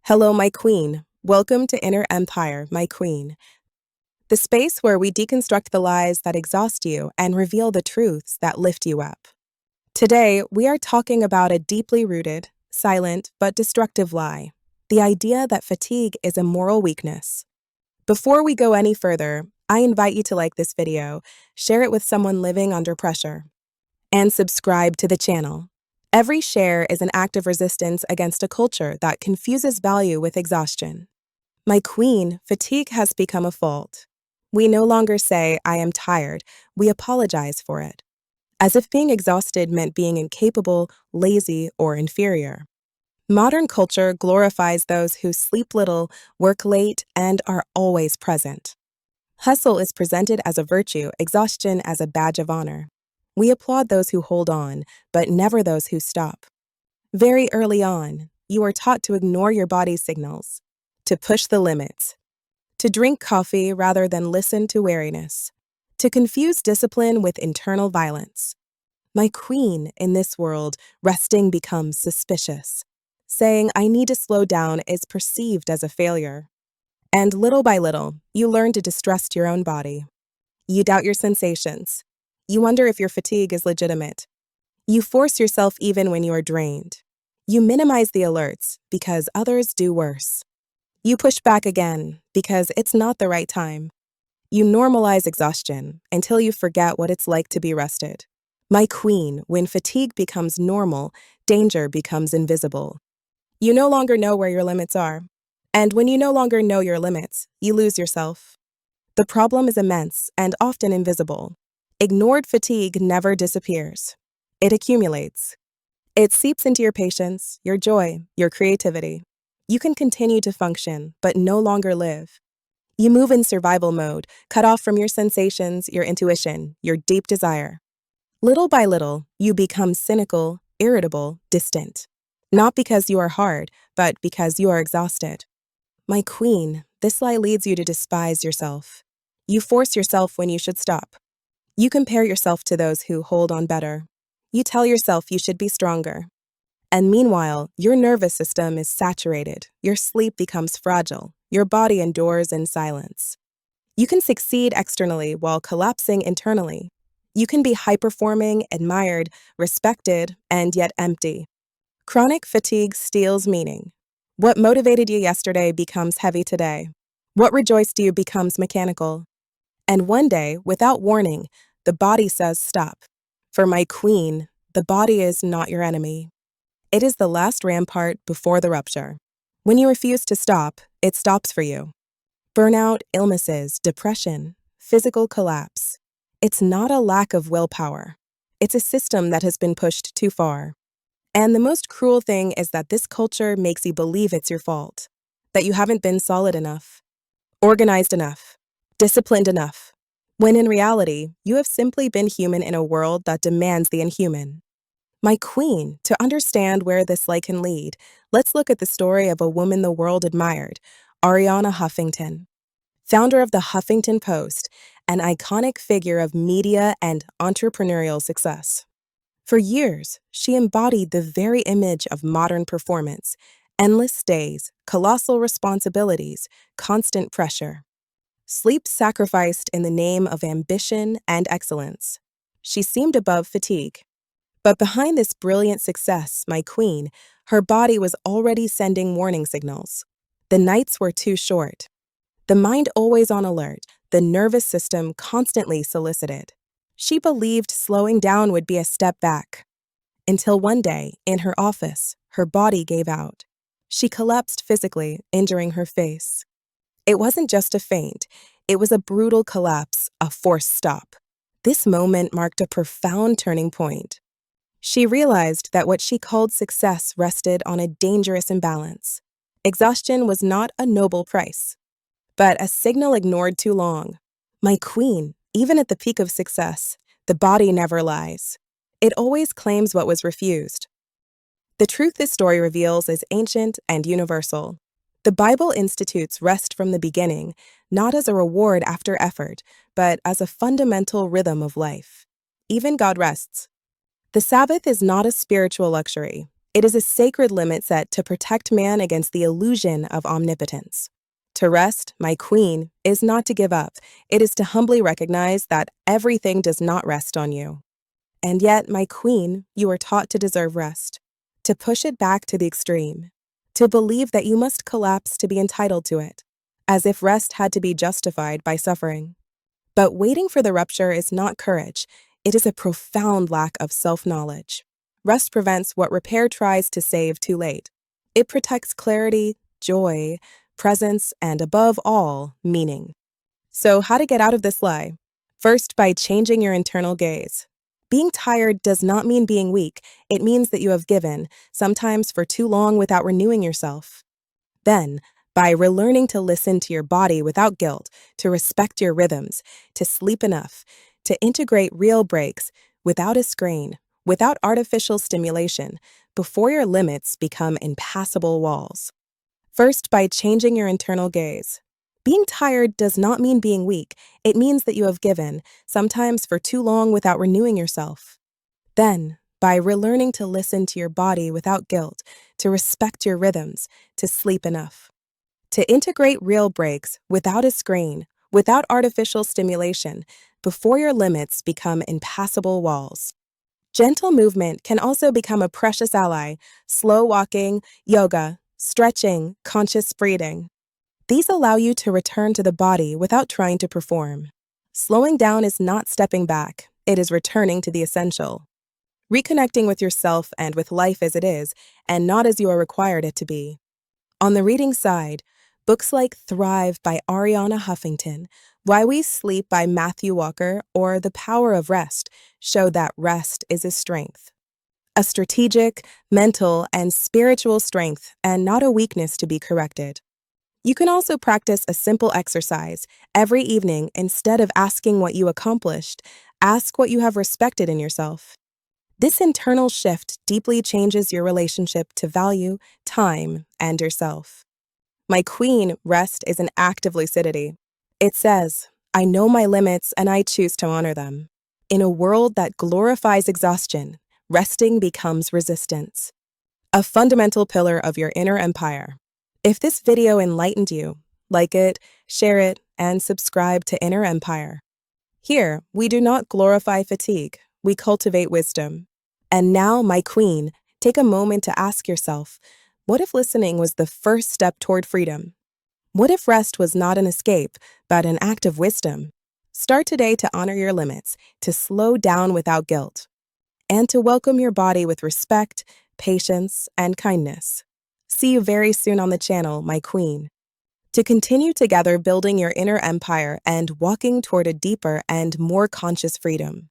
Hello, my queen. Welcome to Inner Empire, my queen. The space where we deconstruct the lies that exhaust you and reveal the truths that lift you up. Today, we are talking about a deeply rooted, silent, but destructive lie: the idea that fatigue is a moral weakness. Before we go any further, I invite you to like this video, share it with someone living under pressure, and subscribe to the channel. Every share is an act of resistance against a culture that confuses value with exhaustion. My queen, fatigue has become a fault. We no longer say, "I am tired," we apologize for it, as if being exhausted meant being incapable, lazy, or inferior. Modern culture glorifies those who sleep little, work late, and are always present. Hustle is presented as a virtue, exhaustion as a badge of honor. We applaud those who hold on, but never those who stop. Very early on, you are taught to ignore your body's signals, to push the limits, to drink coffee rather than listen to weariness, to confuse discipline with internal violence. My queen, in this world, resting becomes suspicious. Saying, "I need to slow down," is perceived as a failure. And little by little, you learn to distrust your own body. You doubt your sensations. You wonder if your fatigue is legitimate. You force yourself even when you are drained. You minimize the alerts because others do worse. You push back again because it's not the right time. You normalize exhaustion until you forget what it's like to be rested. My queen, when fatigue becomes normal, danger becomes invisible. You no longer know where your limits are. And when you no longer know your limits, you lose yourself. The problem is immense and often invisible. Ignored fatigue never disappears. It accumulates. It seeps into your patience, your joy, your creativity. You can continue to function, but no longer live. You move in survival mode, cut off from your sensations, your intuition, your deep desire. Little by little, you become cynical, irritable, distant. Not because you are hard, but because you are exhausted. My queen, this lie leads you to despise yourself. You force yourself when you should stop. You compare yourself to those who hold on better. You tell yourself you should be stronger. And meanwhile, your nervous system is saturated, your sleep becomes fragile, your body endures in silence. You can succeed externally while collapsing internally. You can be high-performing, admired, respected, and yet empty. Chronic fatigue steals meaning. What motivated you yesterday becomes heavy today. What rejoiced you becomes mechanical. And one day, without warning, the body says stop. For my queen, the body is not your enemy. It is the last rampart before the rupture. When you refuse to stop, it stops for you. Burnout, illnesses, depression, physical collapse. It's not a lack of willpower. It's a system that has been pushed too far. And the most cruel thing is that this culture makes you believe it's your fault, that you haven't been solid enough, organized enough, disciplined enough, when in reality, you have simply been human in a world that demands the inhuman. My queen, to understand where this lie can lead, let's look at the story of a woman the world admired, Arianna Huffington. Founder of the Huffington Post, an iconic figure of media and entrepreneurial success. For years, she embodied the very image of modern performance: endless days, colossal responsibilities, constant pressure. Sleep sacrificed in the name of ambition and excellence. She seemed above fatigue. But behind this brilliant success, my queen, her body was already sending warning signals. The nights were too short. The mind always on alert, the nervous system constantly solicited. She believed slowing down would be a step back. Until one day, in her office, her body gave out. She collapsed physically, injuring her face. It wasn't just a faint, it was a brutal collapse, a forced stop. This moment marked a profound turning point. She realized that what she called success rested on a dangerous imbalance. Exhaustion was not a noble price, but a signal ignored too long. My queen, even at the peak of success, the body never lies. It always claims what was refused. The truth this story reveals is ancient and universal. The Bible institutes rest from the beginning, not as a reward after effort, but as a fundamental rhythm of life. Even God rests. The Sabbath is not a spiritual luxury. It is a sacred limit set to protect man against the illusion of omnipotence. To rest, my queen, is not to give up. It is to humbly recognize that everything does not rest on you. And yet, my queen, you are taught to deserve rest, to push it back to the extreme, to believe that you must collapse to be entitled to it, as if rest had to be justified by suffering. But waiting for the rupture is not courage, it is a profound lack of self-knowledge. Rest prevents what repair tries to save too late. It protects clarity, joy, presence, and above all, meaning. So, how to get out of this lie? First, by changing your internal gaze. Being tired does not mean being weak, it means that you have given, sometimes for too long without renewing yourself. Then, by relearning to listen to your body without guilt, to respect your rhythms, to sleep enough, to integrate real breaks without a screen, without artificial stimulation, before your limits become impassable walls. First, by changing your internal gaze. Being tired does not mean being weak, it means that you have given, sometimes for too long without renewing yourself. Then, by relearning to listen to your body without guilt, to respect your rhythms, to sleep enough. To integrate real breaks without a screen, without artificial stimulation, before your limits become impassable walls. Gentle movement can also become a precious ally. Slow walking, yoga, stretching, conscious breathing. These allow you to return to the body without trying to perform. Slowing down is not stepping back, it is returning to the essential. Reconnecting with yourself and with life as it is, and not as you are required it to be. On the reading side, books like Thrive by Ariana Huffington, Why We Sleep by Matthew Walker, or The Power of Rest show that rest is a strength. A strategic, mental, and spiritual strength, and not a weakness to be corrected. You can also practice a simple exercise. Every evening, instead of asking what you accomplished, ask what you have respected in yourself. This internal shift deeply changes your relationship to value, time, and yourself. My queen, rest is an act of lucidity. It says, I know my limits and I choose to honor them. In a world that glorifies exhaustion, resting becomes resistance. A fundamental pillar of your inner empire. If this video enlightened you, like it, share it, and subscribe to Inner Empire. Here, we do not glorify fatigue, we cultivate wisdom. And now, my queen, take a moment to ask yourself, what if listening was the first step toward freedom? What if rest was not an escape, but an act of wisdom? Start today to honor your limits, to slow down without guilt, and to welcome your body with respect, patience, and kindness. See you very soon on the channel, my queen. To continue together building your inner empire and walking toward a deeper and more conscious freedom.